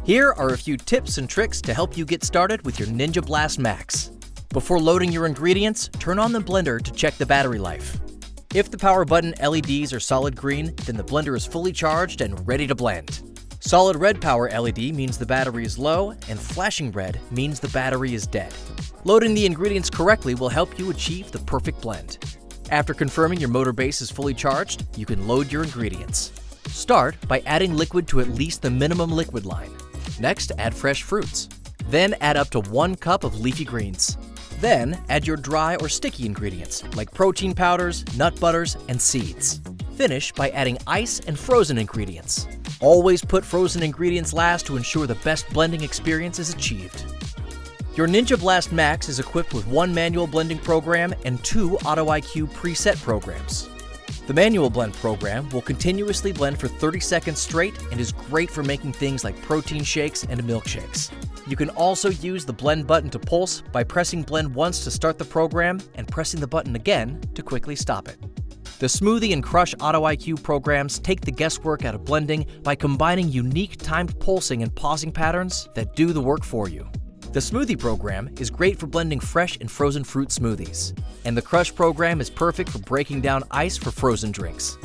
Here are a few tips and tricks to help you get started with your Ninja Blast Max. Before loading your ingredients, turn on the blender to check the battery life. If the power button LEDs are solid green, then the blender is fully charged and ready to blend. Solid red power LED means the battery is low, and flashing red means the battery is dead. Loading the ingredients correctly will help you achieve the perfect blend. After confirming your motor base is fully charged, you can load your ingredients. Start by adding liquid to at least the minimum liquid line. Next, add fresh fruits. Then add up to 1 cup of leafy greens. Then add your dry or sticky ingredients like protein powders, nut butters, and seeds. Finish by adding ice and frozen ingredients. Always put frozen ingredients last to ensure the best blending experience is achieved. Your Ninja Blast Max is equipped with 1 manual blending program and 2 Auto IQ preset programs. The manual blend program will continuously blend for 30 seconds straight and is great for making things like protein shakes and milkshakes. You can also use the blend button to pulse by pressing blend once to start the program and pressing the button again to quickly stop it. The Smoothie and Crush Auto IQ programs take the guesswork out of blending by combining unique timed pulsing and pausing patterns that do the work for you. The Smoothie program is great for blending fresh and frozen fruit smoothies, and the Crush program is perfect for breaking down ice for frozen drinks.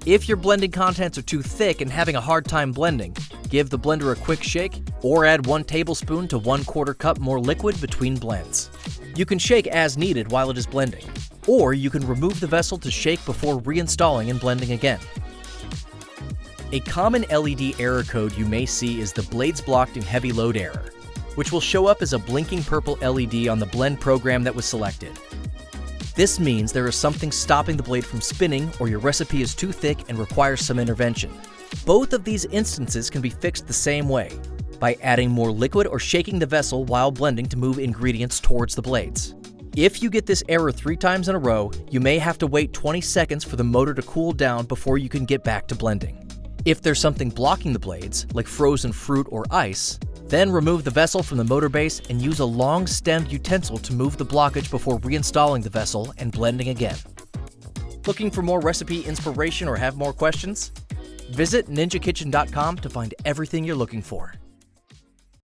If your blending contents are too thick and having a hard time blending, give the blender a quick shake or add 1 tablespoon to 1/4 cup more liquid between blends. You can shake as needed while it is blending, or you can remove the vessel to shake before reinstalling and blending again. A common LED error code you may see is the blades blocked in heavy load error, which will show up as a blinking purple LED on the blend program that was selected. This means there is something stopping the blade from spinning, or your recipe is too thick and requires some intervention. Both of these instances can be fixed the same way, by adding more liquid or shaking the vessel while blending to move ingredients towards the blades. If you get this error 3 times in a row, you may have to wait 20 seconds for the motor to cool down before you can get back to blending. If there's something blocking the blades, like frozen fruit or ice, then remove the vessel from the motor base and use a long-stemmed utensil to move the blockage before reinstalling the vessel and blending again. Looking for more recipe inspiration or have more questions? Visit ninjakitchen.com to find everything you're looking for.